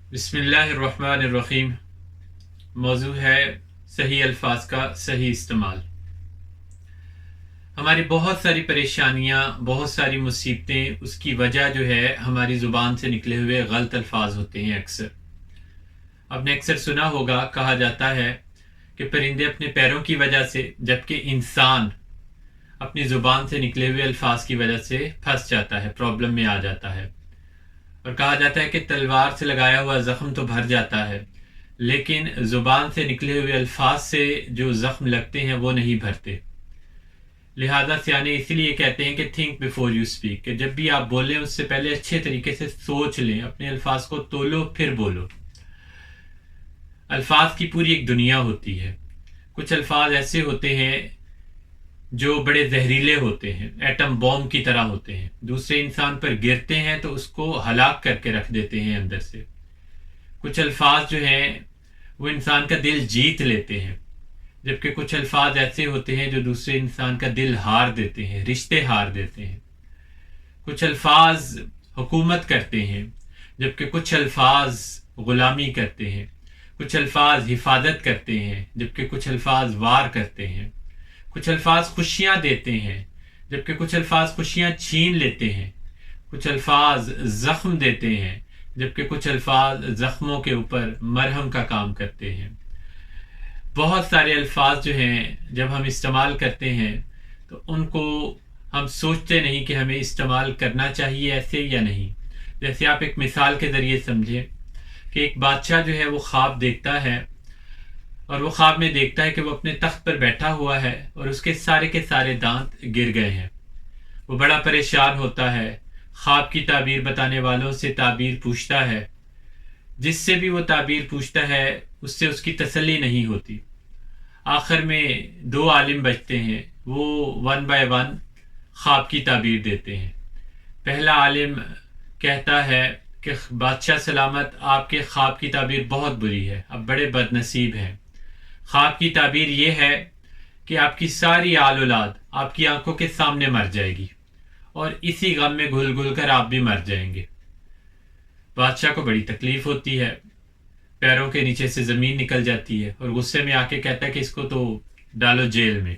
बिस्मिल्लाहिर्रहमानिर्रहीम। मौजू है सही अल्फाज का सही इस्तेमाल। हमारी बहुत सारी परेशानियाँ, बहुत सारी मुसीबतें, उसकी वजह जो है हमारी ज़ुबान से निकले हुए गलत अल्फाज होते हैं। अक्सर आपने अक्सर सुना होगा, कहा जाता है कि परिंदे अपने पैरों की वजह से, जबकि इंसान अपनी ज़ुबान से निकले हुए अल्फाज की वजह से फंस जाता है, प्रॉब्लम में आ जाता है। और कहा जाता है कि तलवार से लगाया हुआ ज़ख्म तो भर जाता है, लेकिन ज़ुबान से निकले हुए अल्फाज से जो ज़ख्म लगते हैं वो नहीं भरते। लिहाजा सियाने इसीलिए कहते हैं कि थिंक बिफोर यू स्पीक, कि जब भी आप बोलें उससे पहले अच्छे तरीके से सोच लें, अपने अल्फाज को तोलो फिर बोलो। अल्फाज की पूरी एक दुनिया होती है। कुछ अल्फाज ऐसे होते हैं जो बड़े जहरीले होते हैं, एटम बॉम्ब की तरह होते हैं, दूसरे इंसान पर गिरते हैं तो उसको हलाक करके रख देते हैं अंदर से। कुछ अल्फाज जो हैं वो इंसान का दिल जीत लेते हैं, जबकि कुछ अल्फाज ऐसे होते हैं जो दूसरे इंसान का दिल हार देते हैं, रिश्ते हार देते हैं। कुछ अल्फाज हुकूमत करते हैं, जबकि कुछ अल्फाज गुलामी करते हैं। कुछ अल्फाज हिफाजत करते हैं, जबकि कुछ अल्फाज वार करते हैं। कुछ अल्फाज खुशियाँ देते हैं, जबकि कुछ अल्फाज खुशियाँ छीन लेते हैं। कुछ अल्फाज ज़ख्म देते हैं, जबकि कुछ अल्फाज ज़ख्मों के ऊपर मरहम का काम करते हैं। बहुत सारे अल्फाज जो हैं जब हम इस्तेमाल करते हैं तो उनको हम सोचते नहीं कि हमें इस्तेमाल करना चाहिए ऐसे या नहीं। जैसे आप एक मिसाल के ज़रिए समझें कि एक बादशाह जो है वो ख्वाब देखता है, और वो ख्वाब में देखता है कि वो अपने तख्त पर बैठा हुआ है और उसके सारे के सारे दांत गिर गए हैं। वो बड़ा परेशान होता है, ख्वाब की ताबीर बताने वालों से ताबीर पूछता है। जिससे भी वो ताबीर पूछता है उससे उसकी तसल्ली नहीं होती। आखिर में दो आलिम बचते हैं, वो वन बाय वन ख्वाब की ताबीर देते हैं। पहला आलिम कहता है कि बादशाह सलामत, आपके ख्वाब की ताबीर बहुत बुरी है, आप बड़े बदनसीब हैं। ख्वाब की ताबीर ये है कि आपकी सारी आल औलाद आपकी आंखों के सामने मर जाएगी और इसी गम में घुल घुल कर आप भी मर जाएंगे। बादशाह को बड़ी तकलीफ होती है, पैरों के नीचे से ज़मीन निकल जाती है और गुस्से में आके कहता है कि इसको तो डालो जेल में।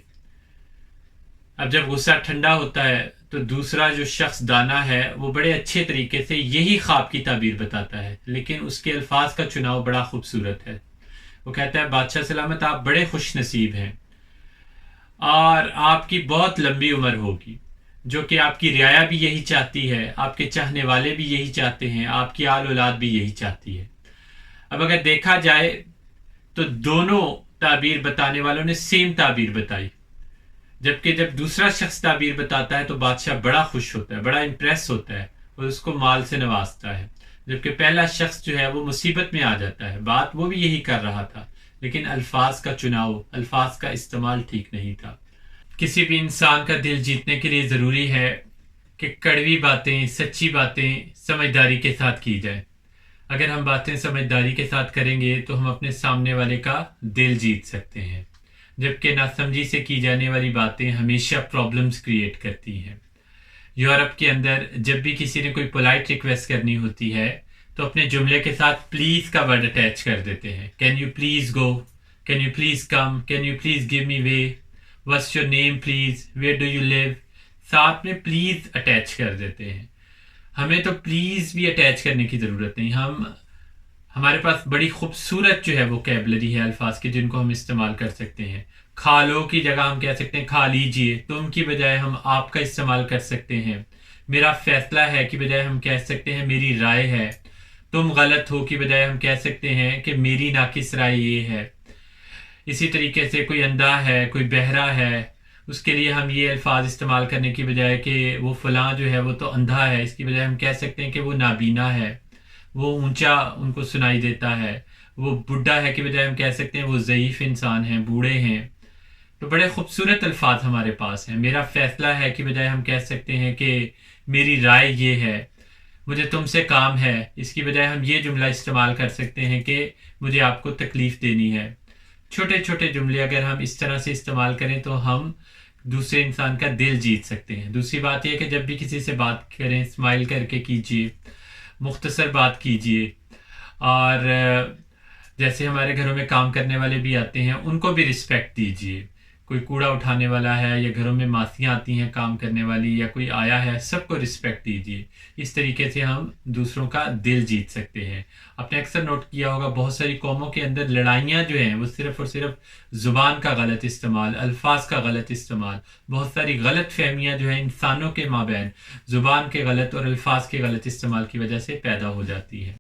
अब जब गुस्सा ठंडा होता है तो दूसरा जो शख्स दाना है वो बड़े अच्छे तरीके से यही ख्वाब की ताबीर बताता है, लेकिन उसके अल्फाज का चुनाव बड़ा खूबसूरत है। वो कहता है, बादशाह सलामत, आप बड़े खुश नसीब हैं और आपकी बहुत लंबी उम्र होगी, जो कि आपकी रियाया भी यही चाहती है, आपके चाहने वाले भी यही चाहते हैं, आपकी आल औलाद भी यही चाहती है। अब अगर देखा जाए तो दोनों ताबीर बताने वालों ने सेम ताबीर बताई, जबकि जब दूसरा शख्स ताबीर बताता है तो बादशाह बड़ा खुश होता है, बड़ा इंप्रेस होता है और उसको माल से नवाजता है। जबकि पहला शख्स जो है वो मुसीबत में आ जाता है। बात वो भी यही कर रहा था, लेकिन अल्फाज का चुनाव, अल्फाज का इस्तेमाल ठीक नहीं था। किसी भी इंसान का दिल जीतने के लिए ज़रूरी है कि कड़वी बातें, सच्ची बातें समझदारी के साथ की जाए। अगर हम बातें समझदारी के साथ करेंगे तो हम अपने सामने वाले का दिल जीत सकते हैं, जबकि नासमझी से की जाने वाली बातें हमेशा प्रॉब्लम्स क्रिएट करती हैं। यूरोप के अंदर जब भी किसी ने कोई पोलाइट रिक्वेस्ट करनी होती है तो अपने जुमले के साथ प्लीज़ का वर्ड अटैच कर देते हैं। Can you please go, can you please come, can you please give me way, what's your name please, where do you live, साथ में प्लीज़ अटैच कर देते हैं। हमें तो प्लीज़ भी अटैच करने की ज़रूरत नहीं। हमारे पास बड़ी खूबसूरत जो है वोकैबुलरी है अल्फाज की, जिनको हम इस्तेमाल कर सकते हैं। खा लो की जगह हम कह सकते हैं खा लीजिए, तुम की बजाय हम आपका इस्तेमाल कर सकते हैं। मेरा फैसला है की बजाय हम कह सकते हैं मेरी राय है। तुम गलत हो की बजाय हम कह सकते हैं कि मेरी नाकिस राय ये है। इसी तरीके से कोई अंधा है, कोई बहरा है, उसके लिए हम ये अल्फाज इस्तेमाल करने की बजाय कि वो फ़लाँ जो है वो तो अंधा है, इसकी बजाय हम कह सकते हैं कि वो नाबीना है, वो ऊंचा उनको सुनाई देता है। वो बुढ़ा है की बजाय हम कह सकते हैं वो ज़ईफ़ इंसान हैं, बूढ़े हैं। तो बड़े खूबसूरत अल्फाज हमारे पास हैं। मेरा फ़ैसला है की बजाय हम कह सकते हैं कि मेरी राय ये है, मुझे तुमसे काम है, इसकी बजाय हम ये जुमला इस्तेमाल कर सकते हैं कि मुझे आपको तकलीफ़ देनी है। छोटे छोटे जुमले अगर हम इस तरह से इस्तेमाल करें तो हम दूसरे इंसान का दिल जीत सकते हैं। दूसरी बात यह कि जब भी किसी से बात करें स्माइल करके कीजिए, मुख्तसर बात कीजिए اور جیسے ہمارے گھروں میں کام کرنے والے بھی آتے ہیں، ان کو بھی رسپیکٹ دیجیے. کوئی کوڑا اٹھانے والا ہے یا گھروں میں ماسیاں آتی ہیں کام کرنے والی، یا کوئی آیا ہے، سب کو رسپیکٹ دیجیے. اس طریقے سے ہم دوسروں کا دل جیت سکتے ہیں. آپ نے اکثر نوٹ کیا ہوگا بہت ساری قوموں کے اندر لڑائیاں جو ہیں وہ صرف اور صرف زبان کا غلط استعمال، الفاظ کا غلط استعمال، بہت ساری غلط فہمیاں جو ہیں انسانوں کے مابین زبان کے غلط اور الفاظ کے غلط استعمال کی وجہ سے پیدا ہو جاتی ہیں.